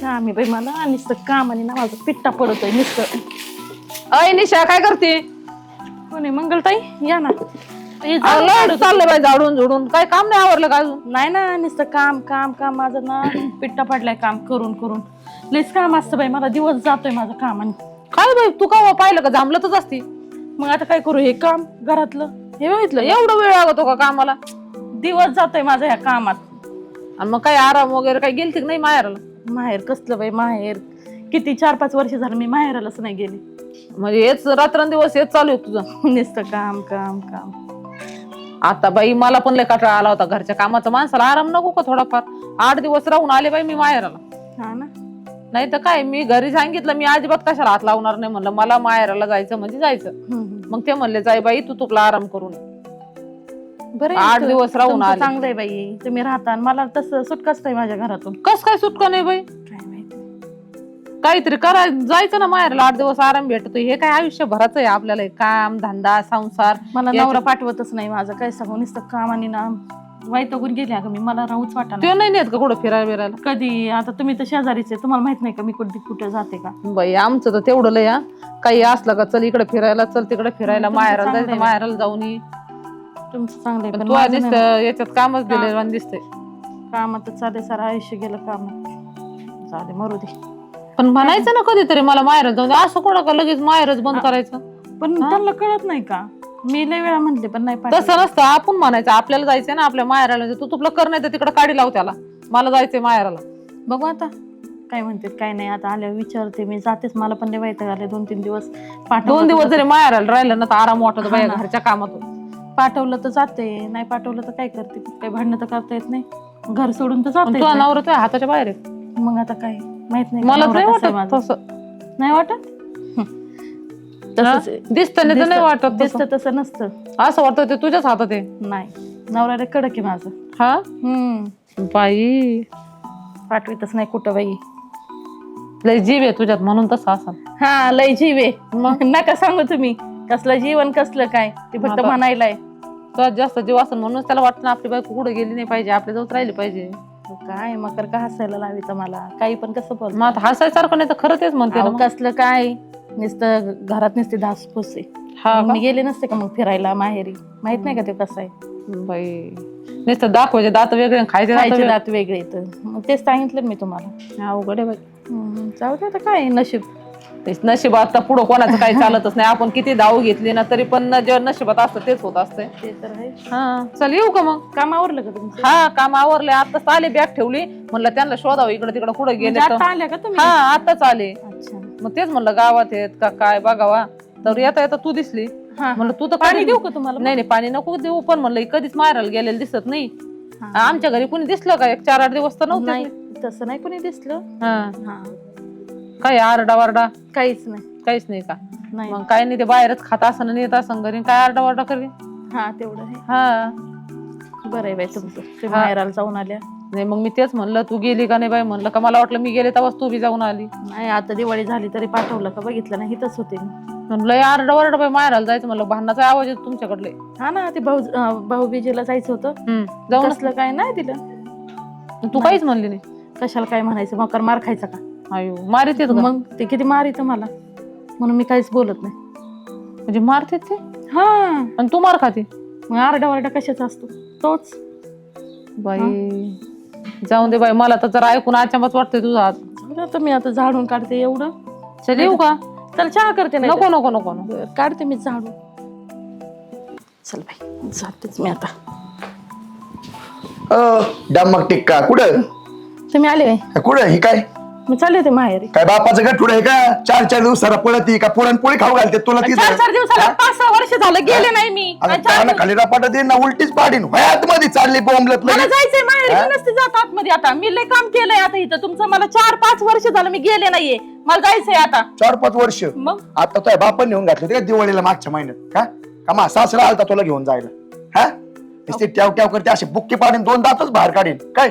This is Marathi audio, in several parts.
काम आहे बाई मला नुसतं काम आणि ना माझा पिट्टा पडतोय नुसतं. अय निशा काय करते? कोणी मंगलताई या ना. चाललंय बाई झाडून झुडून. काय काम नाही आवरलं का अजून? नाही ना नुसतं काम काम काम माझं ना पिट्टा पडलाय काम करून करून. लईच काम असतं बाई मला दिवस जातोय माझं काम आणि काय बाई तू का पाहिलं का जांभलतच असती? मग आता काय करू हे काम घरातलं हे बघितलं एवढा वेळ लागतो का कामाला? दिवस जातोय माझा ह्या कामात. आणि मग काय आराम वगैरे काय गेलती की नाही माहेराला? माहेर कसलं बाई माहेर किती 4-5 वर्ष झालं मी माहेरालाच नाही गेली. म्हणजे हेच रात्रंदिवस हेच चालू आहे तुझं? नुसतं काम काम काम. आता बाई मला पण लय कंटाळा आला होता घरच्या कामाचा. माणसाला आराम नको का थोडाफार? 8 दिवस राहून आले बाई मी माहेराला. हा ना नाही तर काय मी घरी सांगितलं मी अजिबात कशाला हात लावणार नाही म्हणलं. मला माहेराला जायचं म्हणजे जायचं. मग ते म्हणले जाय बाई तू तुला आराम करून. बरं 8 दिवस राहून आले. चांगलंय बाई तुम्ही राहता आणि मला तसं सुटकाच नाही माझ्या घरातून. कस काय सुटका नाही बाई? काय माहिती काहीतरी करा जायचं ना माहेराला. 8 दिवस आराम भेटतो. हे काय आयुष्यभराचं आहे आपल्याला. काम धंदा संसार. मला नवरा पाठवतच नाही माझं काय सांगू नुसतं काम आणि ना वैतागून गेले अगं मी. मला राहूच वाटत ते नाही नेत का कुठं फिरायला बिरायला? कधी आता तुम्ही तर शेजारीच आहे तुम्हाला माहित नाही का मी कुठे जाते का? बाई आमचं तर तेवढं लय. काही असलं का चल इकडे फिरायला चल तिकडे फिरायला माहेराला जायचं माहेराला जाऊन ये. तुमचं चांगलंय पण तू माझं दिसत नाही. याच्यात कामच दिले दिसतंय. कामात चाले सारं आयुष्य गेलं कामात. चाले मरू दे. पण म्हणायचं ना कधीतरी मला माहेराला जाऊन. असं कोणा का लगेच माहेरच बंद करायचं? पण त्यांना कळत नाही का? मी लय वेळा म्हणले पण नाही तसं नसतं. आपण म्हणायचं आपल्याला जायचंय ना आपल्या माहेराला. तू तुला कर नाही तर तिकडे काढी लाव त्याला. मला जायचंय माहेराला. बघू आता काय म्हणते काय नाही. आता आल्यावर विचारते मी. जातेच मला पण लय वैताग आले 2-3 दिवस. 2 दिवस जरी माहेराला राहिलं ना तर आराम वाटत बाई घरच्या कामातून. पाठवलं तर जाते नाही पाठवलं तर काय करते? काही भांडणं तर करता येत नाही. घर सोडून तर जाते. तुझा नवरा तुझ्या हाताच्या बाहेर आहे. मग आता काय माहित नाही मला नवरा नाही कसा आहे वाटत माझा. तसं. नाही वाटत तसंच आहे. दिसतं नाही तर नाही वाटत तसं. दिसतं तसं नसतं. असं वाटतं ते तुझ्याच हातात आहे. नाही नवऱ्याला कडक आहे माझं. हा बाई पाठवितच नाही कुठं बाई. लय जीव आहे तुझ्यात म्हणून तसं असं. हा लय जीव आहे. नका सांगू तुम्ही कसलं जीवन कसलं काय ते फक्त म्हणायलाय. तुझ्यात जास्त जीव असं म्हणूनच त्याला वाटतं ना आपली बायको कुठे गेली नाही पाहिजे आपल्या जवळ राहिली पाहिजे. काय मकर का हसायला लावायचं मला? काही पण कसं बोल. मग आता हसायसारखं नाही तर खरं तेच म्हणते ना मग. कसलं काय नुसतं घरात नुसते धासफूस आहे. हा मी गेले नसते का मग फिरायला माहेरी? माहित नाही का ते कसं आहे? बाई नुसतं दाखवायचे दात वेगळे खायचे दात वेगळे तर मग तेच सांगितलं मी तुम्हाला. अवघड आहे बाई. जाऊ दे आता काय नशीब. नशिबात आता पुढं कोणाचं काही चालतच नाही. आपण किती धाव घेतली ना तरी पण जे नशिबात असतं तेच होत असतंय. ते तर आहे. हा चल येऊ का मग? काम आवरलं का तुमचं? हा काम आवरले. आताच आले बॅग ठेवली म्हणलं त्यांना शोधावं इकडे तिकडे कुठे गेले. आता आल्या का तुम्ही? हा आताच आले. अच्छा मग तेच म्हणलं गावात आहेत का काय बघावा. तर येता येता तू दिसली. म्हणलं तू तर पाणी देऊ का तुम्हाला? नाही नाही पाणी नको देऊ. पण म्हणलं कधीच मारायला गेलेलं दिसत नाही. आमच्या घरी कुणी दिसलं का? 1-4-8 दिवस तर नव्हतं. नाही तसं नाही कोणी दिसलं. हा काय आरडा वारडा? काहीच नाही. काहीच नाही का? नाही मग काय नाही ते बाहेरच खात असं नेत असं घरी काय आरडा वारडा करी. हा तेवढं आहे. हा बरं आहे बाई तुमचं. ते माहेराला जाऊन आल्या. नाही मग मी तेच म्हणलं तू गेली का नाही बाई म्हणलं का मला वाटलं मी गेले तेव्हाच तू बी जाऊन आली. नाही आता दिवाळी झाली तरी पाठवलं का? बघितलं नाही इथंच होते. म्हणलं आरडा वारडा बाई मारायला जायचं म्हणलं. भांडणाचा आवाज येतो तुमच्याकडले. हा ना ते भाऊबीजेला जायचं होतं. जाऊन कसलं काय नाही दिलं. तू काहीच म्हणली नाही. कशाला काय म्हणायचं? मकर मार खायचा का? अयो मारित मग ते किती मारित मला म्हणून मी काहीच बोलत नाही. म्हणजे मारते ते. हा आणि तू मार खाते. मग आरडा वारडा कशाचा असतो तोच. बाई जाऊन दे बाई. मला तर जरा ऐकून अचानक वाटतंय तुझा हात. तर मी आता झाडून काढते एवढं. चल येऊ का? चल चहा करते. नाही नको नको नको नको. काढते मी झाडून. चल बाई जातेच मी आता. डामक टिक्का कुठं? तुम्ही आले कुठं ही काय? मी चालले होते माहेरी. काय बापाचं गठुड आहे का? 4-4 दिवसाला पळती का? पुरणपोळी खाऊ घालते तुला ती? 4-4 दिवसाला 5-6 वर्ष झालं गेले नाही मी. खाली रापाटा दे ना उलटीच पाडीन वयात मध्ये चालली बोंबलत. मला जायचंय माहेरी. मी नसते जात आतमध्ये. आता मी लय काम केलंय आता इथं तुमचं. मला 4-5 वर्ष झालं मी गेले नाहीये. मला जायचंय आता. 4-5 वर्ष मग आता तो बापन नेऊन घातले का दिवाळीला मागच्या महिन्यात? का मा सासरा आलता तुला घेऊन जायला? हा नुसती ट्याव ट्याव करते अशी बुक्की पाडीन 2 दातच बाहेर काढीन काय?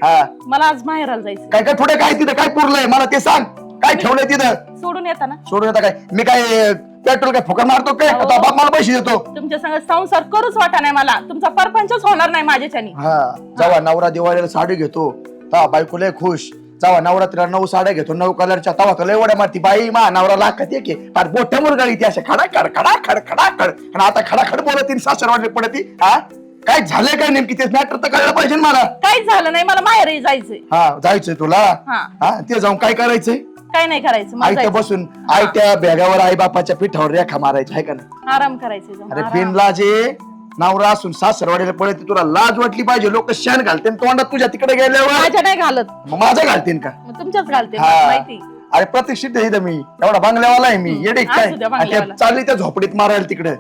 हा मला आज माहेराला जायचं. काय काय थोडे काय तिथं काय पुरलंय मला ते सांग. काय ठेवलंय तिथं? सोडून येता ना? सोडून येता काय? मी काय पेट्रोल काय फुकट मारतो काय? आता बाप मला पैसे देतो. तुमच्या संग संसार करूच वाटा नाही मला. तुमचा परपंचच होणार नाही माझ्याच्यानी. हा जेव्हा नवरा दिवाळीला साडी घेतो तेव्हा बायको लय खुश. जावा नवरात्रीला 9 साड्या घेतो 9 कलरच्या तवा तुला एवढ्या मारती बाई मा नवरा लाखात एक फार मोठ्या मुरगाळी ती अशा खडाखड खडाखड खडाखड आणि आता खडाखड बोलत सासरवाडी पडती हा काय झालंय काय नेमकी तेच मॅटर तर कळलं पाहिजे ना मला. काहीच झालं नाही, मला माहेरी जायचंय. हा जायचंय तुला हा. हा ते जाऊन काय करायचंय काय नाही करायचं, मला आईच्या जायचं. बसून आईच्या बेगावर आई बापाच्या पिठावर रेखा मारायच्या आहे का नाही. आराम करायचं जाऊन, अरे आराम. बिनलाजे नवरा असून सासरवाडीला पडते तुला लाज वाटली पाहिजे. लोक शेण घालते तोंडात तुझ्या तिकडे गेल्यावर माझ्या नाही घालत, मग माझं घालतीन का. मग तुमच्याच घालते, हा. मला माहिती. अरे प्रतीक्षित आहे इथं मी एवढा बंगल्यावाला आहे मी येडे काय असू द्या आणि बंगल्यावाला. त्या चालली त्या झोपडीत मारायला तिकडे.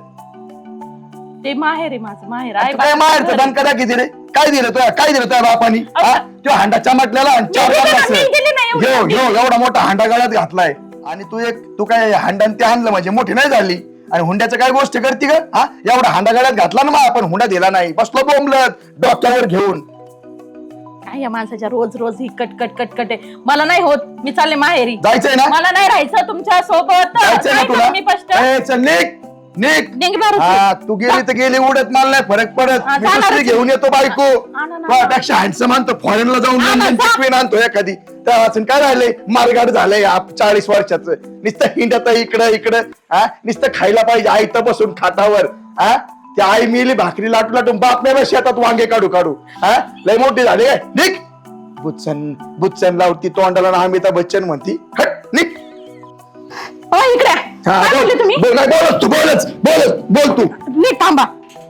ते माहेर आहे माझं, माहेर आहे. काय मारतं दणका किती रे काय दिलं तुला काय दिलं तुझ्या बापानी हा? तो हांडा चमटलेला आणि चार दिलं ना, बारकाचं. मी दिली नाही एवढं. घेऊ एवढा मोठा हांडा गळ्यात घातलाय आणि तू काय हांडान ते आणलं म्हणजे मोठी नाही झाली आणि हुंड्याचं काय गोष्ट करते का हा एवढा हांडा गळ्यात घातला ना मग आपण हुंडा दिला नाही बसलो बोंबलत डॉक्टरवर घेऊन. काय या माणसाच्या रोज रोज ही कटकट कटकट आहे. मला नाही होत, मी चालले माहेरी. जायचंय ना मला नाही राहायचं तुमच्या सोबत. जायचंय ना तुला मी स्पष्ट ए, चल निघ निघ निघणारच हा आहे. तू गेली तर गेली उडत मला नाही फरक पडत हा, मी जाणारच दुसरी घेऊन येतो बायको आणा ना. त्यापेक्षा हँडसम आणतो फॉरेनला जाऊन आणा, लंडन जा. क्वीन आणतो एखादी त्या वाचून काय राहिलंय मारगाड झालंय 40 वर्षाचं नुसतं हिंडत इकडं हा नुसतं खायला पाहिजे आई तर बसून खाटावर हा त्या आई मिली भाकरी लाटू लाटून बाप मेला शेतात वांगे काढू हा लय मोठी झाली काय निघ बुच्चन लावती तोंडाला ना अमिताभ बच्चन म्हणती हट निघ. इकडे हा, काय म्हणले तुम्ही? बोल तू नीट थांबा.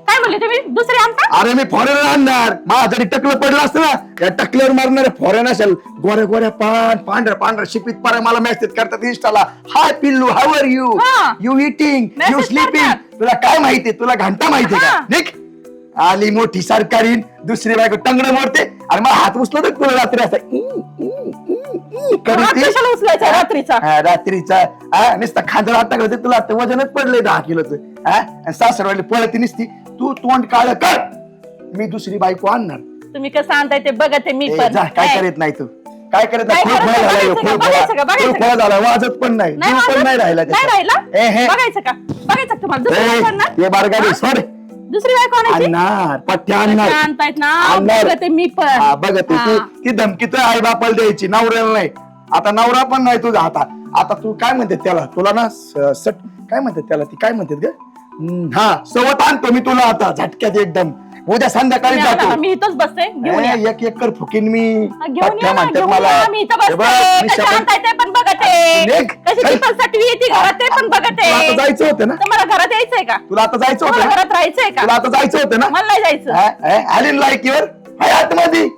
काय म्हणले तुम्ही? दुसरे आणता? अरे मी फॉरेनर आणणार माझ्यासाठी टकलं पडलं असतं ना या टकल्यावर मारणारे फॉरेन असेल गोऱ्या पांढऱ्या शिपीत पारा मला मेसेज करतात इंस्टाला हाय पिल्लू हाऊ आर यू हा. You eating you Message sleeping करतात. तुला काय माहिती तुला घंटा माहिती का हा. निघ. आली मोठी सरकारीन दुसरी बायको टंगडं मोडते आणि मला हात उचलत तुला रात्री असा हात कशाला उचलायचा रात्रीचा? रात्रीचा नुसता खांदा हात टाकलं तुला आता वजनच पडलंय 10 किलोचं सासरवाली पळती निसती तू तोंड काळ कर मी दुसरी बायको आणणार. तुम्ही कसं आणताय ते बघत आहे मी ए, पण. जा, काय करीत नाही तू काय करत नाही काय खूप करत वेळ नाही? झाला बघायचं का? बघायचं का? झाला वाजत पण नाही नाही जीव पण वाजत? नाही राहिला नाही राहिला? ए, हे. बघायचं का? बघायचं का तुम्हाला? दुसरी बायको आणणार? हे बारगाडी सोड दुसरी बायको आणायची? आणणार पट्ट्या आणणार कशा आणतायत ना? आणणार. बघत आहे मी पण. हा, बघत हा. ती धमकी तर आई बापाला द्यायची नवऱ्याला नाही. आता नवरा पण नाही तुझा आता तू काय म्हणते त्याला तुला ना सट काय म्हणतात त्याला ती काय म्हणतात ग हा सवत आणतो मी तुला आता झटक्यात एकदम उद्या संध्याकाळी तुम्ही आणा, जातो. मी इथंच बसते. घेऊन या. एक एकर फुकीन मी घेऊन पट्ट्या या ना, म्हणतात घेऊन मला या. मी इथं हे बघ, बसते. मी कशी शपथ- आणताय ते पण बघत आहे. निघ. कशी चल. टिफलसाठी येते घरात ते पण बघत तुला आता आहे. जायचं होतं ना तुम्हाला घरात यायचंय का? तुला आता जायचं होतं तुम्हाला ना? घरात राहायचंय का? तुला आता जायचं होतं ना मला नाही जायचं. आली ना लायकीवर हाय आतमध्ये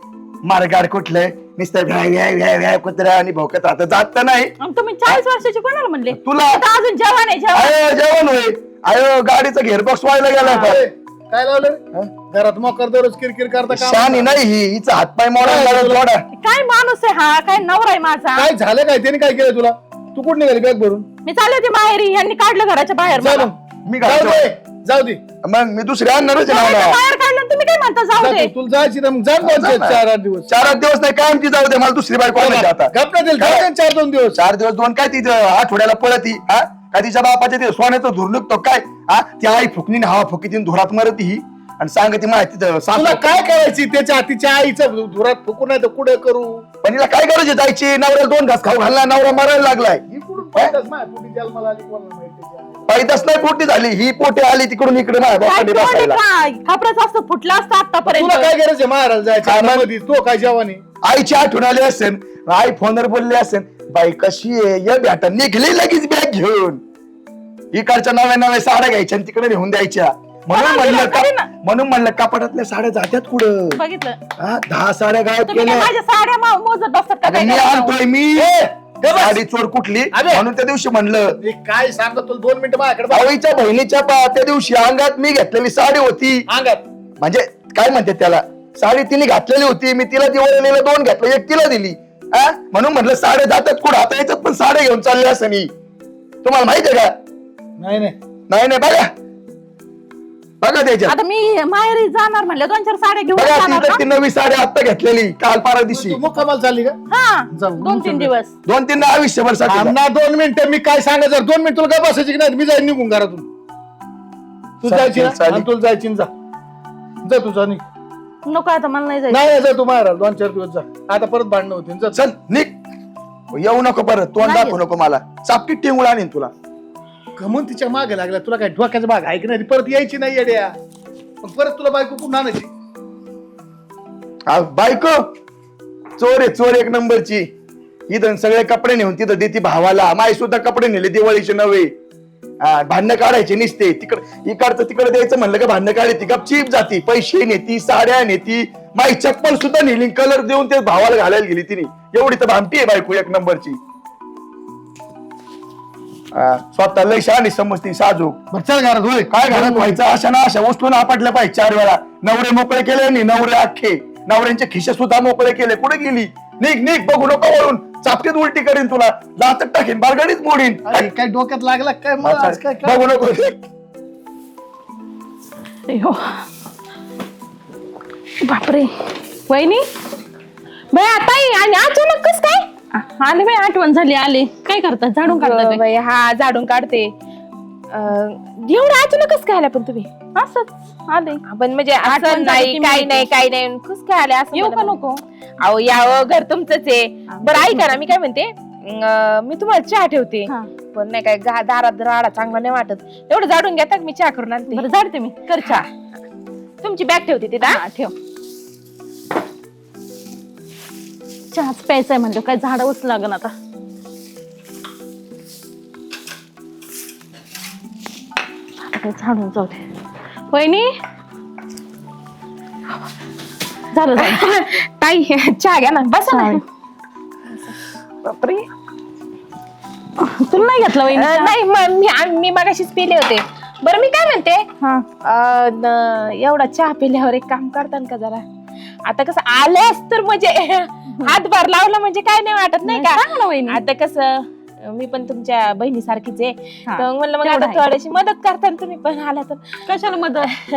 मारगाड कुठलंय नुसतं व्याय कुत्रा आणि भोकत राहत जात तर नाही आणि तुम्ही 40 वर्षाचे कोणाला म्हणले? तुला- आता अजून जेवण आहे जेवण. अरे जेवण होय अयो गाडीचा घेरबॉक्स व्हायला गेलाय अरे, काय लावलं घरात मोकर दररोज किरकिर करता शानी काम नाही ही हिचा हातपाय मोडायला लागला थोडा. काय माणूस आहे हा? काय नवरा आहे माझा? काय झालं काय त्याने काय केलं तुला तू कुठे निघाली बॅग भरून मी चालले होते माहेरी, यांनी काढलं घराच्या बाहेर मला. जाऊ मी जाऊ घालतो. दे जाऊ दे मग मी दुसरी आणणारच आहे घराच्या मला. बाहेर काढलं तुम्ही काय म्हणता? जाऊ जा दे. तू, तुला जायची ना मग जा दोन जा ना. 4-8 दिवस 4-8 दिवस नाही काय आमची जाऊ दे मला दुसरी बायको आणायची आता गप्पा दिल काय? 4-2 दिवस 4 दिवस 2 काय तिथं आठवड्याला पळती हा का तिच्या बापाच्या ते सोन्याचं धूर निघतो काय हा ती आई फुकणीने हवा फुकीतीन धुरात मरती ही आणि सांगते माहिती तिथं सासू तुला काय करायची त्याच्या तिच्या आईचं धुरात फुकून नाही तर कुठे करू पण हिला काय गरज आहे जायची नवऱ्याला 2 घास खाऊ घालला नवरा मारायला लागलाय ही कुठून पाहिलंच माय पोटी जन्माला आली कोणाला माहिती त्याची आई. पैदाच नाही पोटी झाली ही पोटी आली तिकडून इकडे माझ्या काय बापाने तोंड आहे बसायला काय? खापराचं असतं फुटलं असतं आतापर्यंत. तुला काय गरज आहे महाराज काय जायचं मग? मध्ये तो काय जेवणी आईची आठवण आली असेल आई फोनवर बोलली असेल बाई कशी आहे ये बेटा निघली लगेच बॅग घेऊन इकडच्या नव्या साड्या घ्यायच्या आणि तिकडे नेऊन द्यायच्या म्हणून मला म्हणलं दिलं तरी ना. म्हणून म्हणलं कपाटातल्या साड्या जात्यात कुठं बघितलं हा 10 साड्या गायब तुम्ही काय केल्या माझ्या साड्या मोजत बसतात का? अगं, काय मी करायचं? आणतोय मी साडी चोर कुठली अबे. म्हणून त्या दिवशी म्हणलं मी काय सांगतो तुला 2 मिनिटं माझ्याकडे बघ. आवईच्या बहिणीच्या त्या दिवशी अंगात मी घेतलेली साडी होती अंगात म्हणजे काय म्हणते त्याला साडी तिने घातलेली होती मी तिला दिवाळीला 2 घेतलं 1 तिला दिली हा म्हणून म्हणलं साड्या जातात कुठं आता याच्यात पण साड्या घेऊन चालले असं मी तुम्हाला माहितीये का नाही नाही नाही बघा बघा त्याच्यात आता मी माहेरी जाणार म्हणलं 2-4 साड्या घेऊन बघा जाणार तिथं का? ती नवी साडी आता घेतलेली काल पारा दिवशी तू मुक्कामाला चालली का हा जाऊ, 2-3 दिवस 2-3 आयुष्यभर साठी आमना 2 मिनिटं मी काय सांगायचं 2 मिनिट तुला काय बसायची की नाही मी जाईन निघून घरातून तू चालेल, जायची ना चालेल. आणि तुला जायची ना, जा जा तू जा निघ नको आता मला नाही जायचं. नाही जा तू माहेराला 2-4 दिवस जा. आता परत भांडणं होतील. जा चल निघ, येऊ नको परत, तोंड नाही दाखवू नको मला, चापकीत टिंगूळ आणीन तुला. कमून तिच्या मागे लागला. तुला काय डोक्याचा भाग आहे की नाही? परत यायची नाही येड्या. मग परत तुला बायको कुठून आणायची? बायको चोर आहे, चोर एक नंबरची. इथं सगळे कपडे नेऊन तिथं देती भावाला. माई सुद्धा कपडे नेले दिवाळीचे नवे. भांडणं काढायचे निसते, इकडचं तिकडे द्यायचं म्हणलं का भांडणं काढायची, गपचीप जाती, पैसे नेती, साड्या नेती, माई चप्पल सुद्धा नेली, कलर देऊन ते भावाला घालायला गेली तिने. एवढी तर भामटी आहे बायको एक नंबरची. स्वतः लय शहाणी समजती साजूक. बरं चल घरात होय. काय घरात व्हायचं, अशा ना अशा वस्तून आपटल्या पाहिजे 4 वेळा. नवरे मोकळे केले नाही, नवरे अख्खे, नवऱ्यांचे खिशे सुद्धा मोकळे केले. कुठे गेली? निघ निघ, बघू नको वळून, चापटीत उलटी करीन तुला, लाचत टाकीन, बारगडीत मोडीन. अरे, काय डोक्यात लागला काय? मला आज काय बघू नको. अय्यो. बापरे. वहिनी बाई आता आणि अचानक कस काय आले बाई, आठवण झाली. आले, काय करतात? झाडून काढतात बाई? हा झाडून काढते. एवढं अचानक कस काय आल्या पण तुम्ही? असंच आले. पण म्हणजे आठवण असं झाली नाही, की काही मी नाही, काही नाही, कस काय आल्या असं? येऊ का मला- नको? अहो यावं, घर तुमचंच आहे. बरं ऐका ना, मी काय म्हणते, मी तुम्हाला चहा ठेवते. हा. पण नाही काय दारात राडा चांगला नाही वाटत. एवढं झाडून घेतात, मी चहा करून आणते. बरं झाडते मी. कर चहा. तुमची बॅग ठेवते तिथं. हा, ठेव. चहाच प्यायचाय म्हणजे काय झाडावंच लागन आता. आता झाडून जाऊ दे. वहिनी झालं झालं. ताई चहा घ्या ना, बसा ना. बापरे, तुला नाही घेतला वहिनी? नाही, मी मगाशीच पिले होते. बरं मी काय म्हणते, हा. एवढा चहा पिल्यावर एक काम करतान का जरा? आता कसं आल्यास तर म्हणजे हातभार लावला म्हणजे काय नाही वाटत, नाही का? सांग ना वहिनी. आता कसं मी पण तुमच्या बहिणी सारखीच आहे, हा, तर म्हणलं मग तेवढं आता आहे. थोडीशी मदत करता तुम्ही पण आल्या तर. कशाला मदत?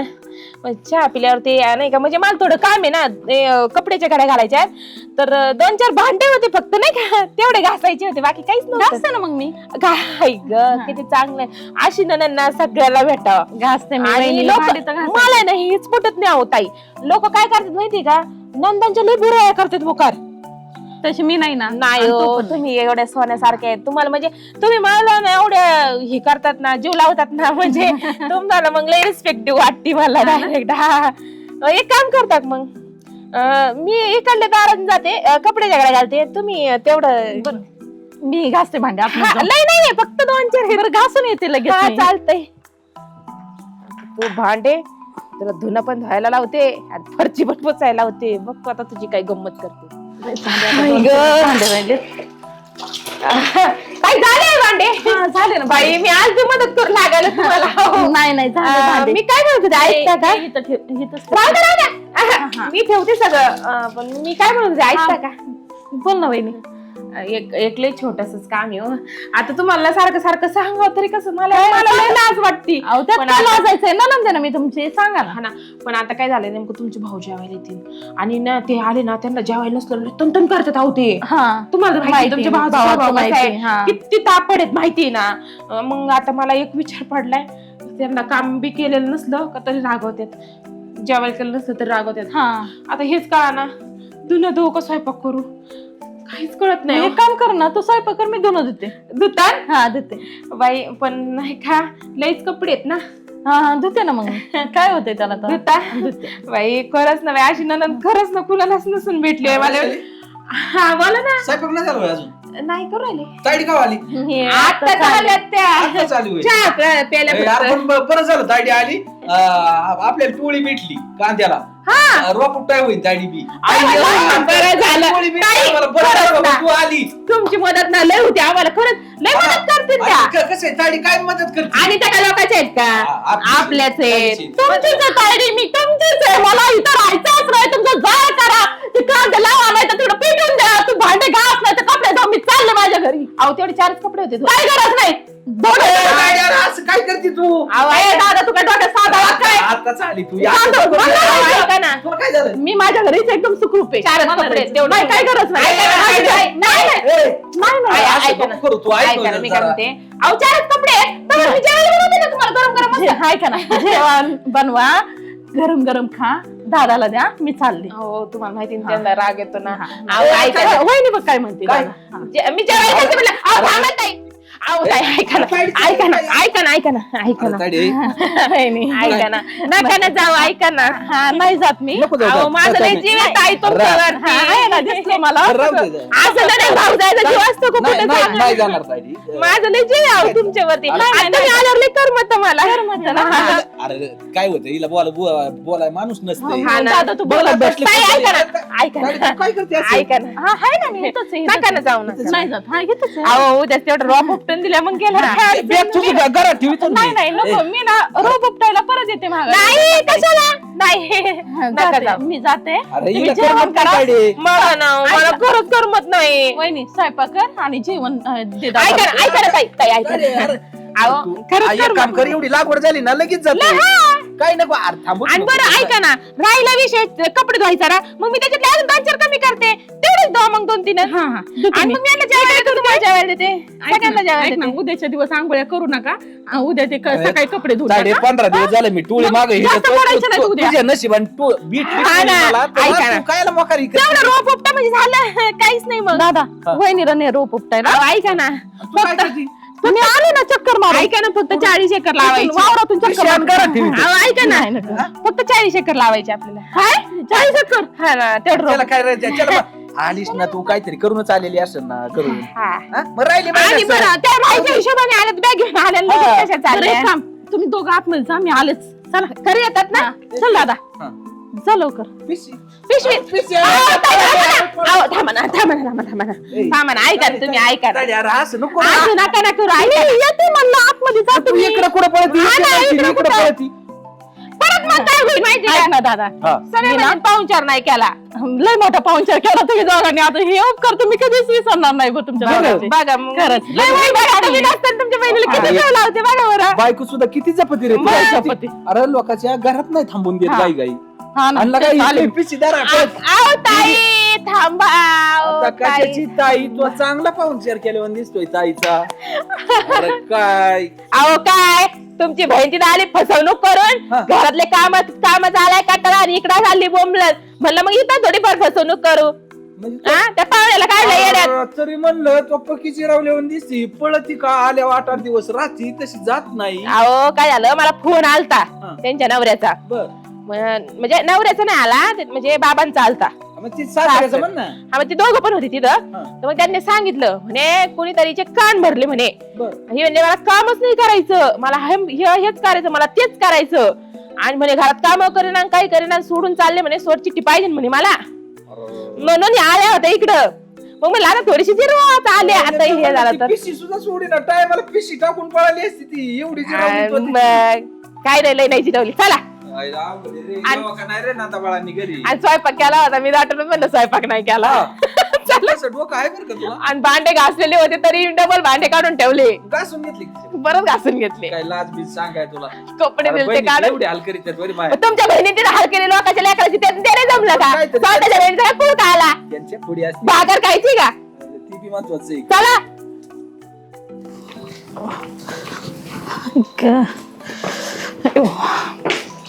मग चहा पिल्यावर ते नाही का, म्हणजे मला थोडं काम आहे ना, ते कपड्याच्या घड्या घालायच्या आहेत, तर 2-4 भांडे होते फक्त, नाही का, तेवढे घासायचे होते, बाकी काहीच नव्हतं. घासते ना मग मी. काय ग, किती चांगलं. अशी नणंद सगळ्याला भेटावं. घासते मी आणि वहिनीला लोक भांडी तर घासते. मला नाही हेच पटत नाही. अहो ताई, लोक काय करतात माहितीये का, नंदांच्या लय बुराया करतात मोकार. तशी मी नाही ना. नाही आणि तो हो, पण तुम्ही एवढ्या सोन्यासारखे आहेत. तुम्हाला म्हणजे तुम्ही मला ना एवढ्या हे करतात ना, जीव लावतात ना, म्हणजे तुम्हाला मग लय रिस्पेक्टिव्ह वाटते मला डायरेक्ट. एक काम करतात मग, मी इकडल्या दारात जाते, कपड्याच्या घड्या घालते, तुम्ही तेवढं. बरं, मी घासते भांडे. हा, आपण लय नाहीये, फक्त 2-4. बरं घासून येते लगेच हा मी. चालतंय. तू भांडे तुला धुणं पण धुवायला लावते आणि फरची पण पुसायला लावते. बघ आता तुझी काय गंमत करते. भांडे राहिले. काय झाले भांडे? हा, झाले ना बाई, मी आज बी मदत करू लागायला तुम्हाला. नाही नाही झाले भांडे. मी काय म्हणत होते, ऐकता का? इथं ठेव, इथंच ठेव. राहू द्या, राहू द्या. मी ठेवते सगळं, पण मी काय म्हणत होते, ऐकता का? बोल ना वहिनी. एक लय छोटसच काम आहे हो. आता तुम्हाला सारखं सारखं सांगावं तरी कसं, मला लय लाज वाटती. अहो त्यात पण काय आता- लाजायचंय ना, नंतर ना मी तुमची सांगा ना. हा ना, पण आता काय झालंय, नेमकं तुमचे भाऊ जेवायला येतील आणि ना ते आले ना, त्यांना जेवायला नसलं तन करतात. आहो ते हा, तुम्हाला तर माहिती, तुमच्या भावाचा स्वभाव कसा आहे, हा. किती तापड आहेत माहितीये ना. मग आता मला एक विचार पडलाय, त्यांना काम बी केलेलं नसलं का तरी रागवतात, जेवायला केलं नसलं तरी रागवतात. हा, आता हेच कळा ना, धुणं धुवं का स्वयंपाक करू, काहीच कळत नाही. एक काम कर ना, तू स्वयंपाक कर, मी धुणं धुते. धुतान हा देते. बाई, पण नाही का, लईच कपडे आहेत ना. हा हा, धुते ना मग. काय होते त्याला तर. धुता बाई, खरंच ना बाई, अशी ननंद खरंच ना कुणालाच नसून भेटली आहे मला. हा बोला ना. स्वयंपाक नाही झाला होय अजून? नाही करू राहिले, ताईडी का आली? हे आता झाल्यात त्या आता चालू होय. चहा प्यायला यार, फक्त. पण बरं झालं ताईडी आली. आपल्याला पिवळी भेटली कांद्याला. रोप उपटाय होईल ताईडी बी. अय्यो, बरं झालं. पिवळी भेटली ताई, आम्हाला. बरं खरंच झालं ना. बाबा, तू आली. तुमची मदत ना लय होती आम्हाला, खरंच लय मदत करते त्या. कसं आहे, ताईडी काय मदत करते? आणि त्या काय लोकांच्या आहेत का, आपली- आपल्याच आहेत. आपलीच. तुमचीच आहे तायडी, मी तुमचीच आहे. मला इथं राहायचंच नाही. तुमचं जाळ करा, ते कांदे लावा, नाही तर तिकडे पेटून द्या. तू भांडे घास, नाही तर कपडे धुवा. मी चालले माझ्या घरी. अहो तेवढे 4 कपडे होते. काय गरज नाही. ताईडी, अरे असं काय करते तू? दादा तू काय डोक्यात साधा काय? आताच आली तू. शांत हो, मला अहो, नाही ऐका ना, तुला काय झालं? मी माझ्या घरीच एकदम सुखरूप आहे. 4 मला कपडे जायचं. तेवढं नाही, काय गरज नाही. ऐका ना, नाही, ऐका नाही, ना. नाही, नाही. असं ऐका ना. नको करू, तू ऐक ऐका ना, मी काय जरा. म्हणते, अहो 4 कपडे आहेत, तर मी जेवायला बनवते ना तुम्हाला गरम गरम. हाय का ना, जेवण बनवा, गरम गरम खा, दादाला द्या मी चालले. हो तुम्हाला माहिती ना, त्यांना राग येतो ना. अहो, ऐका ना, वहिनी बघ काय म्हणते काय? दादा. मी जेवायला जाते म्हणलं. अहो, थांबा ताई. अहो, ताई, ऐका ना ऐका ना ऐका ना ऐका ना ऐका ना ताडी, वहिनी. ऐका ना नका ना जाऊ ऐका ना. हा नाही जात मी. नको जाऊ, अहो जाऊ. माझं लय जीव आहे ताई तुमच्यावर. हा, आहे ना, दिसलं मला. राहू दे, जाऊ. असं नाही भाऊ जायचा जीव असतो का नाही कुठे नाही सांगा. नाही जाणार ताडी. माझं लय जीव आहे अहो तुमच्यावरती. अरे, आता मी आल्यावर लय करमत मला. अरे काय होतं हिला बोलाय माणूस नसते. हा ना. दादा तू बोलत बसली. ताई, ऐका ना ऐका ताडी, ना तू काय करते असं? ऐका ना. हा आहे ना मी इथंच आहे, इथंच नका ना आहे. जाऊ नका. नाही जात. हा इथंच आहे. अहो उद्या तेवढं रॉप उपटून दिल्या मग गेलं. बॅग तुझी घरात ठेवतो नाही नाही नको मी ना रोप उपटायला परत येते मागं. नाही कशाला नाही नका जाते. जाऊ. मी जाते. अरे तुम्ही हिला जेवण करमत करा. नाही ताडी. मला ना मला खरंच करमत नाही. वहिनी स्वयंपाक कर आणि जेवण दे ऐका ना दादाला. ऐका ना ताई ताई ऐका ताडी, ना. अरे, अहो तू- खरंच एक करमत काम कर, नाही. एवढी लागवड झाली ना लगेच जातो. काय नको अरे थांबू आणि नको. बरं ऐका ना राहिला विषय कपडे धुवायचा ना मग मी त्याच्यातले अजून 2-4 कमी करते तेवढेच दो मग 2-3 हा हा दुखी आणि मी. मग मी यांना जेवायला देते, तुम्हाला जेवायला देते सगळ्यांना ऐक जेवायला ना, देते. उद्याच्या दिवस आंघोळ्या करू नका. उद्या ते सकाळी कपडे धुऊ ताडी, नका. 15 दिवस झाले मी टोळी मागे जास्त बोलायचं नाही तू उद्या. तुझ्या नशिबान तू बीट हा ना, ऐका ना. काय मोकारी तेवढं रोप उपटा म्हणजे झालं काहीच नाही मग दादा वहिनीला ने रोप उपटायला. अहो, ऐका ना तू काय करती? तुम्ही आले ना चक्कर मारून. ऐका ना फक्त 40 एकर लावायची. वावरातून चक्कर शान मारून. करा ठेवी. अहो, ऐका ना नाही, नका. फक्त 40 एकर लावायचे आपल्याला काय 40 एकर. हा ना तेवढं त्याला रोप. काय राहायचं? चल बा. आलीस ना तू काहीतरी करूनच आलेली असेल ना करून हा. हा? मग राहिली आणि माझ्या बरं सर. त्या राहायच्या हिशोबाने आल्यात बॅग घेऊन आल्या लगेच हा. कशा बरं, चालल्या एक काम तुम्ही दोघं आतमध्ये जा मी आलेच. चला घरी येतात ना चल दादा हा. जा लवकर. पिशी. पिशवी पिशी. अहो, ताई, थांबा ना. अहो, थांबा ना थांबा ना थांबा ना थांबा ना ऐका ना तुम्ही ऐका ना ताडी, अरे असं नको ना. असं नका ना करू ऐका ना. येते म्हणलं आतमध्ये जा तू तुम्ही. इकडं कुठं पळती हा ना, इकडं इकडं कुठं? पळती. परत मग काय होईल माहिती ऐक का ना दादा हा. सगळे पाहुणचार नाही केला लय मोठा पाहुणचार केला तुम्ही दोघांनी. आता हे उपकार तुम्ही कधीच विसरणार नाही बघ तुमच्या बघा. दोघांचे. बघा मग खरंच. लय वाईट बघा, तुम्ही नसताना तुमच्या बहिणीला किती अरे. चव लावते बघा बरं बायको सुद्धा किती जपती रे बाय तुला. जपती. अरे लोकांच्या घरात नाही थांबून देत हा. गाई गाई हा ना, आणला तेच आले. काय पिशीदार आओ ताई थांबा आओ, आता ताई. कशाची ताई तू चांगला पाहुणचार केल्यावर दिसतोय ताईचा. अरे काय अहो काय तुमची बहीण तिथे आली फसवणूक करून हा. घरातले काम झालाय कटाळा आणि इकडे झाली बोंबलत म्हणलं मग इथं थोडीफार फसवणूक करू म्हणजे हा त्या पाहुण्याला काय येड्यात तो- तरी म्हणलं तो पक्कीची रावल्यावर दिसती पळती का आल्या 8-8 दिवस राहती तशी जात नाही. अहो काय झालं मला फोन आलता हा. त्यांच्या नवऱ्याचा बर म्हणजे नवऱ्याचा नाही आला म्हणजे बाबांचा आलता मग ती सासऱ्याचं म्हण ना. हा मग ते दोघं पण होते तिथं हा. तर मग त्यांनी सांगितलं म्हणे कोणीतरीचे कान भरले म्हणे बर हे म्हणजे मला कामच नाही करायचं मला हेच करायचं मला तेच करायचं आणि म्हणे घरात काम करेना काही करेना सोडून चालले म्हणे सोड चिठ्ठी पाहिजे म्हणे मला म्हणून हे आल्या होत्या इकडं मग मला आता थोडीशी जिरवत आले आता हे झालं तर पिशी सुद्धा सोडी ना टायमाला पिशी टाकून पळाली असती ती एवढी जिरावली आणि होती ती. मग काय नाही लय नाही जिरवली चला आई राव, अरे रे, आणि- जेव्हा का नाही रे नाता बाळांनी घरी आणि स्वयंपाक केला होता मी दाटून म्हणलं स्वयंपाक नाही केला हा. असं डोकं आहे बरं का तुला आणि भांडे घासलेले होते तरी डबल भांडे काढून ठेवले घासून घेतली का? परत घासून घेतले काय लाज बीज सांगाय तुला कपडे अरे दिले बहिणी, काढून एवढी हाल करीत आहेत बरी माय मग तुमच्या बहिणीने हाल केले लोकांच्या लेकराची ते नाही जमलं का काय तरी- स्वतःच्या बहिणीचा कुळ का आला त्यांच्या पुढे असते भाकर खायची का ती बी महत्वाचं आहे. चला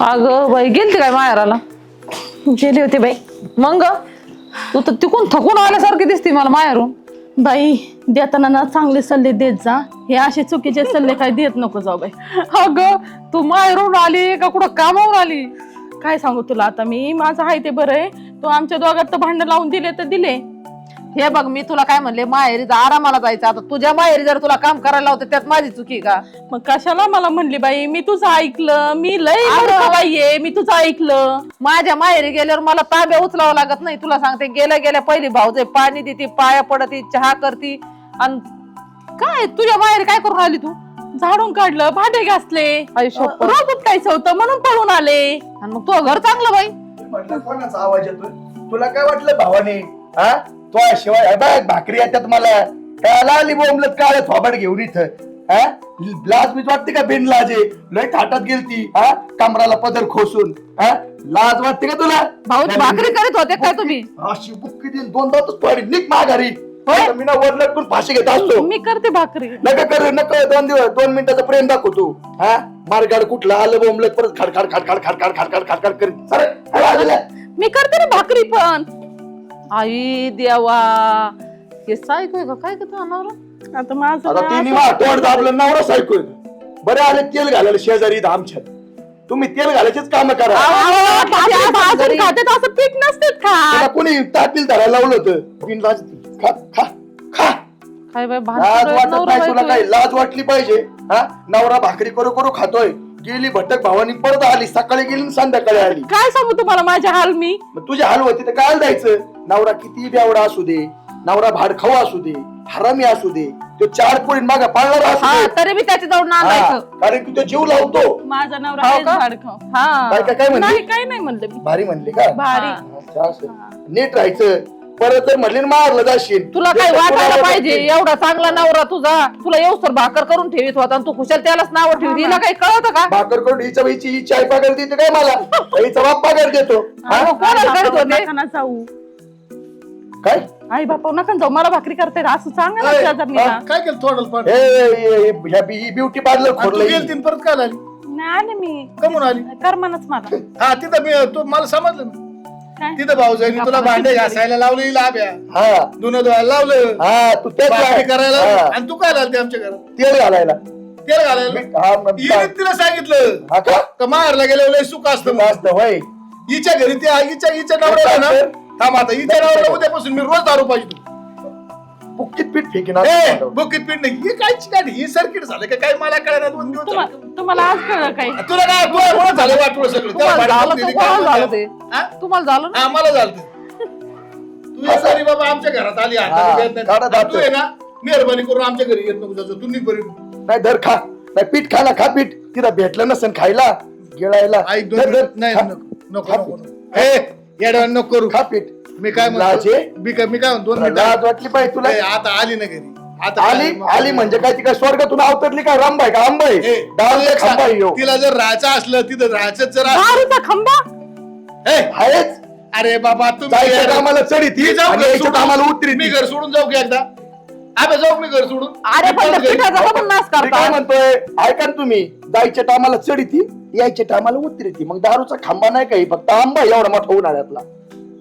अगं बाई गेलती काय माहेराला गेले होते बाई. मग तू तर तिकून थकून आल्यासारखी दिसती मला माहेरून. बाई देताना ना चांगले सल्ले देत जा. हे असे चुकीचे सल्ले काय देत नको जाऊ बाई. अगं तू माहेरून आली का कुठं कामावर आली. काय सांगू तुला आता मी माझं आहे ते बरं आहे. तो आमच्या दोघात तर भांडण लावून दिले तर दिले. हे बघ मी तुला काय म्हणले माहेरी आरामाला जायचं आता तुझ्या माहेरी जर तुला काम करायला होतं त्यात माझी चुकी का. मग कशाला मला म्हणली बाई मी तुझं ऐकलं मी लय मूर्ख बाई आहे मी तुझं ऐकलं. माझ्या माहेरी गेल्यावर मला ताब्या उचलावं लागत नाही. तुला सांगते गेल्या गेल्या पहिली भाऊजे पाणी देती पाया पडती चहा करती आणि काय तुझ्या माहेरी काय करून आली तू. झाडून काढलं भांडे घासले आई शपथ. रोज उपटायचं होतं म्हणून पळून आले. आणि मग तुझं घर चांगलं बाई. म्हटलं कोणाचा आवाज येतोय तुला काय वाटलं भावाने हा तो शिवाय बघ भाकरी येतात मला काय आली बोंबलत काय थोबाड घेऊन इथं हा लाज बीज वाटते का बिन लाजे लय थाटात गेलती हा कमराला पदर खोसून हा लाज वाटते का तुला भाऊ भाकरी करीत होते काय तुम्ही. अशी बुक्की देऊन 2 दातच पडी निक माघारी नाही तर मी ना वर लटकून फाशी घेत असतो. मी करते भाकरी. नका करू नका 2 मिनिटाचा प्रेम दाखवतो. हा मारगाड कुठला आलं बोंबलत परत खाडखाड खाडखाड खाडखाड खाडखाड खाडखाड करीत सर मी करते ना भाकरी पण. आई देवा हे सायको आहे का काय का नवरा? आता माझं आता ना तिने तोड दाबलं नवरा ऐकून बरे आले तेल घालायला शेजारी इथं आमच्यात. तुम्ही तेल घालायचेच काम करा. भाजून खात्यात असं पीठ नसतेच त्याला खा. कोणी ताटील धरायला लावलं होतं बिनलाज खा खा खा. काय बाई लाज वाटत नवरा नाही तुला बायको काय आहे. लाज वाटली पाहिजे. हा नवरा भाकरी करू करू खातोय. गेली भटक भावानी परत आली सकाळी गेली आणि संध्याकाळी आली. काय सांगू तुम्हाला माझे हाल मी. मग तुझे हाल होते तर काय जायचं. नवरा किती बेवडा असू दे नवरा भाडखाऊ असू दे हरामी असू दे तो 4 पोळी मागा पाळणारा असू हा, दे. तरी मी त्याच्या जाऊन हा, नांदायचं. कारण की तो जीव लावतो. माझा नवरा हो आहेच का? भाडखाऊ. हा काय म्हणली नाही काही नाही म्हणलं मी. भारी म्हणली का भारी. अच्छा, असं. नीट राहायचं परत जर म्हणले ना मारलं जाशील. तुला काय वाटायला पाहिजे एवढा चांगला नवरा तुझा तुला येऊसर भाकर करून ठेवीत होता आणि तू खुशाल त्यालाच नाव ठेवी हिला काही कळत का? भाकर करून ही चाय पगार देते काय मला हिचा बाप पगार देतो. हा? मग कोणाला करत होते? नका ना जाऊ. काय आई बापा नका जाऊ मला भाकरी करता येईल असं सांगा ना ए, शेजारणीला. काय केलं थोडं पण ही ब्युटी पार्लर तू खोरलं गेली तीन परत काय आली नाही आले मी कमून आली कर्मनच मला. हा तिथं मी तू मला समजलं ना काय? तिथं भाऊजाईनी तुला भांडे घासायला लावले लाभ्या हा धुणं धुवायला लावलं हा तू तेच भाकरी करायला हा, आणि तू काय लावते आमच्या घरात तेल घालायला तेल घालायला हा, मग हिने तिला सांगितलं हा का का मारला गेलं सुख असतं म्हणून. असतं होय. हिच्या घरी त्या हिच्या नवऱ्याला ना थांब आता हिच्या नवऱ्याला उद्यापासून मी रोज दारू पाहिजे बुक्कीत पीठ फेकीन बुकीत पीठ नाही ही काय चिकाटी ही सर्किट झालं का काय मला कळणार 2 दिवस झाले. तुम्हाला आज कळलं काय. तुला काय तुला झालं वाटलं सगळं त्याला तुम्हाला भांडण झालं दिली तर काय कोणाला झालं म्हणते? ते? हा? तुम्हाला झालं ना? हा मला झालं तू ये सारी बाबा आमच्या घरात आली हा, हाताने येत नाही. काढा दात. तू आहे ना मेहरबानी करून आमच्या घरी येत नको जायचं तू बरी नाही धर खा नाही पीठ खा ना खा पीठ तिला भेटलं नसेल खायला गिळायला ऐक धर, धर, नाही खा. नको खा नको पीठ. ए येडवान नको करू खा पीठ मी काय लाजे? म्हणतो मी काय म्हणतो 2 लाज मिनिटं वाटली पाहिजे तुला ए, आता आली ना घरी आता आली आली म्हणजे काय ती काय स्वर्गातून अवतरली काय रामबाई का अंबाई ए, डाळ एक सांग, अंबाई यो तिला जर राहायचं असलं तिथं राहायचं जर असलं दारूचा खंबा. ए, आहेच अरे बाबा जायच्या टायमाला चढी ती मी जाऊ आणि घर यायच्या सोडून? टायमाला उतरी मी ती. घर सोडून जाऊ की एकदा अबे जाऊ मी घर सोडून अरे पण त्या घरी. पिठाचा पण नाश मी काय करता. म्हणतोय ऐका ना तुम्ही जायच्या टायमाला चढी ती यायच्या टायमाला उतरी ती मग दारूचा खांबा नाही काही फक्त आंबा एवढा मोठा उन्हाळ्यातला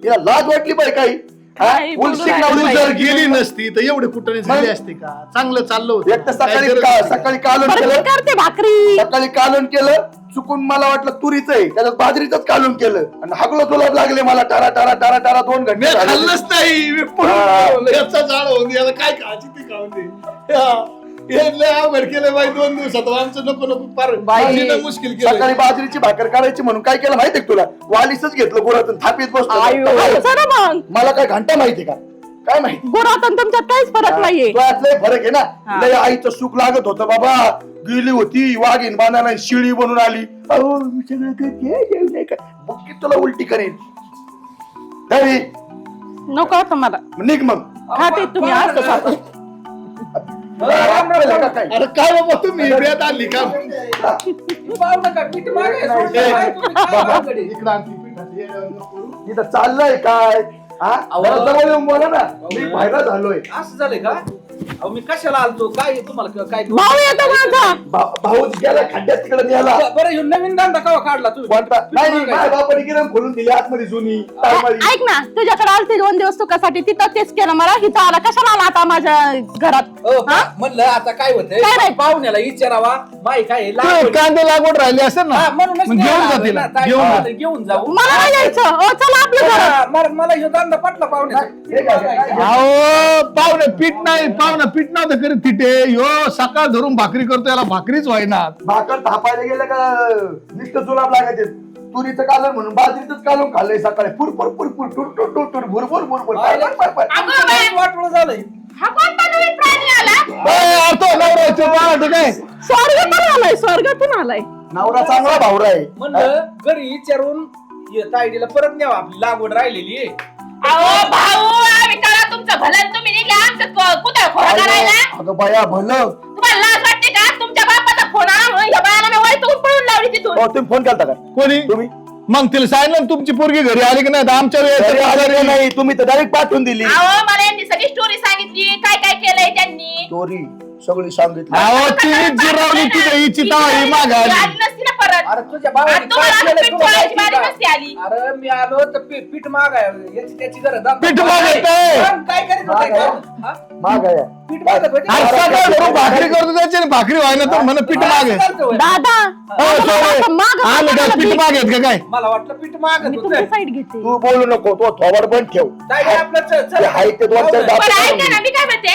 तिला लाज वाटली पाहिजे काही हा? काय बोलू उलशीक राहिला लावली तू जर जर गेली नसती तर एवढे कुठे झाली असते का चांगलं चाललं होतं एक तर काय सकाळी गरज नव्हती. सकाळी कालून बरं मी केलं करते भाकरी. सकाळी कालून केलं चुकून मला वाटलं तुरीच आहे त्याच्यात बाजरीच कालून केलं आणि हगलो तुला लागले मला टारा टारा टारा टारा 2 मी घंटे झाले. खाल्लंच नाही मी पळून हा. गेलो. याचा झाड होऊन याला काय खायची ती खाऊन दे हा. हे लय अवघड केलं बाई 2 दिवसात आमचं नको नको फार भाजीनं मुश्किल सकाळी केलं बाजरीची भाकर काढायची म्हणून काय केलं माहितीये का तुला वालीसच घेतलं गुरातून थापीत बसलो चला मग मला काय घंटा माहितीये का काय माहिती गुरातून तुमच्यात काहीच फरक नाहीये. तुझ्यात लय फरक आहे ना हा. लय आईचं सुख लागत होतं बाबा गेली होती वाघीन बांधायला शिळी बनून आली अहो मी सगळं करते जेवू नाही का बुक्कीत तुला उलटी करेन तरी नको आता मला. निघ मग खाते तुम्ही असं खातो. काय अरे काय बाबा तुम्ही बेत आणली का पाहू नका पीठ मागायला सोडलं. ए, काय तुम्ही काय बाबा आमच्याकडे? इकडं आणखी पिठाची येडं नको करू. इथं चाललंय काय हा अहो. जरा जवळ येऊन बोला ना मी बाहेर झालोय असं झालंय का अहो मी कशाला आलतो काय आहे तुम्हाला काय भाऊ येतो माझा. भाऊ गेला खड्ड्यात तिकडे नेला बरं ह्यो नवीन धंदा केव्हा काढला तुम्ही कोणता नाही पीठ माझ्या मागायचं. बापाने गिरण खोलून दिली आतमध्ये जुनी टायमाळी. ऐक ना तुझ्याकडे आलते 2 दिवस सुखासाठी तिथं तेच केलं मला हिथं आला कशाला आला आता माझ्या घरात. हो, म्हणलं आता काय होतंय काय नाही. पाहुण्याला विचारावा माई काय आहे, तू लागवड. कांदे लागवड राहिली असेल ना हा, म्हणूनच मग नाही घेऊन आलोय जा तिला ना, ताई घेऊन म्हणलं जा तर घेऊन जाऊ मला नाही यायचं. ओ चला आपल्या घरात. हा, मला ह्यो धंदा पटला पाहुण्याचा हे काय? अहो पाहुणे पीठ नाही पाहुणे पीठ नव्हतं करीत तिथे ह्यो सकाळ धरून भाकरी करतो याला भाकरीच व्हायना भाकर थापायला गेलं का नुसतं जुलाब लागायचे तुरीचं कालून म्हणून बाजरीच कालून खाल्लंय सकाळी फुर फुर फुर फुर टुर टुर टुर टुर भुर भुर भुर भुर पर, पर, पर. वाटवळ झालंय हा कोणता नवीन प्राणी आला? काय स्वर्गातून आलाय स्वर्गातून आलाय. नवरा चांगला भावरा आहे म्हणलं घरी विचारून तायडीला परत न्यावा आपली लागवड राहिलेली आहे अहो भाऊ आम्ही करा तुमचं भलं तुम्ही निघले आमचं कुठं खोरा करायला. अगं बाया भलं तुम्हाला लाज वाटते का तुमच्या बापाचा फोन आला म्हणून ह्या बायाला मी वैतून पळून लावली तिथून. तुम्ही फोन केलता का कोणी तुम्ही मग तिला सांगितलं ना, तुमची पोरगी घरी आली की नाही तर आमच्या घरी आले का वेळेस नाही तुम्ही तर डायरेक्ट पाठवून दिली अहो मला यांनी सगळी स्टोरी सांगितली काय काय केलंय त्यांनी स्टोरी सगळी सांगितली. अहो ती जिरावली तिथे हिची ताई माग आली आली. नसती ना परत अरे तुझ्या आणि भावाने तुम्हाला काय आता केलं पीठ तुला चोळायची माहिती बारी का? नसती आली अरे मी आलो तर पीठ मागाय याची त्याची गरज आहे. पीठ मागायचंय. मग काय करीत होते का? हा? माग आहे. पीठ मागत होते अरे का? सकाळ धरून भाकरी करतो त्याची आणि भाकरी व्हायना तर म्हणे पीठ मागे. असं करतोय. दादा हो, sorry. आलं का पीठ मागेत का काय? मला वाटलं पीठ मागत मी होते तुमची साईड घेते. तू बोलू नको तो थोबड बंद ठेव. काय रे आपलं चल ते हाय ते दोन चार चल. दात- पण ऐका ना मी काय म्हणते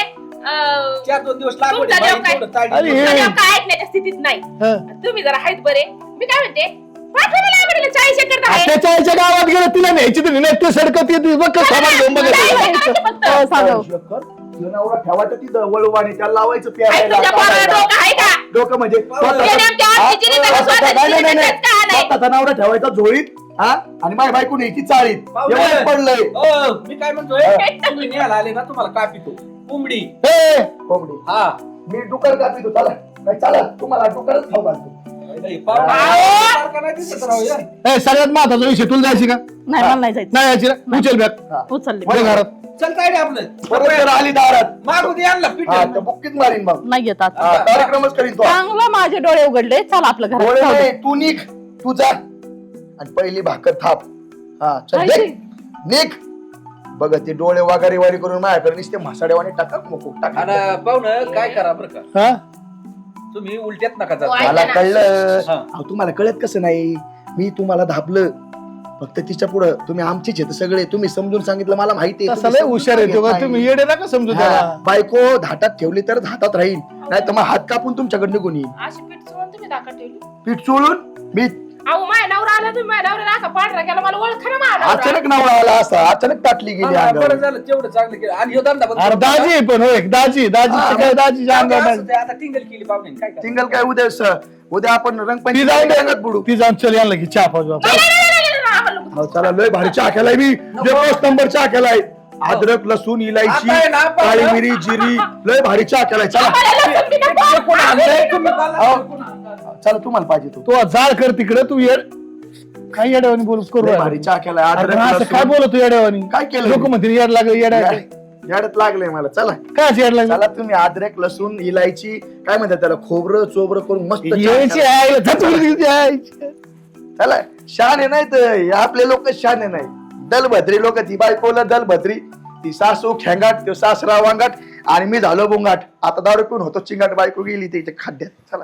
4-2 दिवस लागू तुमचा देव काय? अरे हे- तुमचा देव काय ऐकण्याच्या स्थितीत नाही हं. तुम्ही जरा आहेत बरे मी काय म्हणते पाठवा मला आवडीला 40 एकर आहे त्याच्या आईच्या गावात गेलं तिला न्यायची तरी नाही ते सडकत येते बघ कसं सामान घेऊन बघत काय आहे. करायचं फक्त? हो, सांगा. शंकर, तुला नवरा ठेवायचं तिथं वळवाने त्याला लावायचं आहे प्यायला, तुमच्या पोराला काढायला. डोकं आहे का? डोकं म्हणजे त्याने आमच्या आत्तीची रीत आहे, स्वतःची नाही, नाही, रीत नाही. आहे, का नाही? स्वतःचा नवरा ठेवायचा झोळीत हा आणि माझ्या बायको न्यायची चाळीत एवढंच पडलंय. मी काय म्हणतोय तुम्ही न्यायला आले ना तुम्हाला काय पितो कोंबडी ए, कोंबडी हा मी डुकर कापितो चला नाही चला तुम्हाला डुकरच खाऊ घालतो. नाही, सारखा नाही दिसत राव या. ए, सगळ्यात महत्वाचा विषय तुला जायची का नाही मला नाही जायचं नाही यायची ना उचल बॅग उचलले माझ्या घरात. चल काय रे आपलं परत जर आली दारात मागू दे आणला पीठ हा तर बुक्कीच मारीन मग नाही येत आता हा, कार्यक्रमच करीन तो चांगलं माझे डोळे उघडले चल आपलं घर डोळे नाही, तू निघ तू जा आणि पहिली भाकर थाप हा चल काय निघ. निघ बघ ते डोळे वागारी वारी करून माझ्याकडे नुसते म्हासाडेवाने टाका मग टाका आणि पाहुणं काय करा बरं का हा तुम्ही उलट्यात नका हो, जा मला कळलं हा. अहो, तुम्हाला कळत कसं नाही मी तुम्हाला धापलं फक्त तिच्या पुढं तुम्ही आमचेच आहेत सगळे तुम्ही समजून सांगितलं मला माहिती आहे, तसा तुम्ही लय समजून हुशार येतो का सांगितलं तुम्ही नाही. येडे नका समजू हा, त्याला. बायको धाटात ठेवली तर हातात राहील नाही तर मग हात कापून तुमच्याकडे निघून येईल अशी पीठ चोळून तुम्ही दाखा ठेवली पीठ चोळून मी अहो माझ्या नवरा आला तुम्ही माझ्या नवऱ्याला नाका पांढरा केला मला ओळख ना माझा नवरा. अचानक नवरा आला असा अचानक टाकली गेली हा, अंगावर. बरं झालं तेवढं चांगलं केलं आणि ह्यो धंदा बंद अरे करू नका. दाजी पण होय दाजी हा, काय दाजी आता असं ते आता टिंगल केली पाहुणे काय करा? सिंगल काय उद्या आपण ती रंगपंचमी जाऊन रंगात बुडू ती जाऊन चल यांना की चहा पाजू आपण. नाही, नाही, नाही, नाही, नाही, आम्हाला नको. हो, चला लय भारी चहा केलाय मी एकच नंबर चहा केलाय अद्रक लसूण इलायची आता आहे ना, आपण- काळी मिरी जिरी लय भारी चहा केलाय चला आम्हाला लसूण बी नको. हे कोण आणलंय? तुम्ही बोला. अहो. कोण आणलं? चला तुम्हाला पाहिजे तो तू जाळ कर तिकडे तू येड काय येड्यावानी बोलूस करू लय राहिला? भारी चहा केलाय अरे अद्रक असं काय लसूण बोलतो येड्यावानी काय केलं? लोक म्हणतील येड लागलं येड्या याडत लागलंय मला चला काय येड लागलं चला तुम्ही अद्रक लसूण इलायची काय म्हणतात त्याला खोबरं चोबरं करून मस्त चहा यायची केलाय. आहे झटपट यायची. चला शाने नाही तर हे आपले लोक शाने नाही दलभद्री लोक ती बायकोला दलभद्री ती सासू खेंगाट तो सासरा वांगाट आणि मी झालो बोंगाट आता दारू पिऊन होतो चिंगाट बायको गेली त्याच्या खाद्यात चला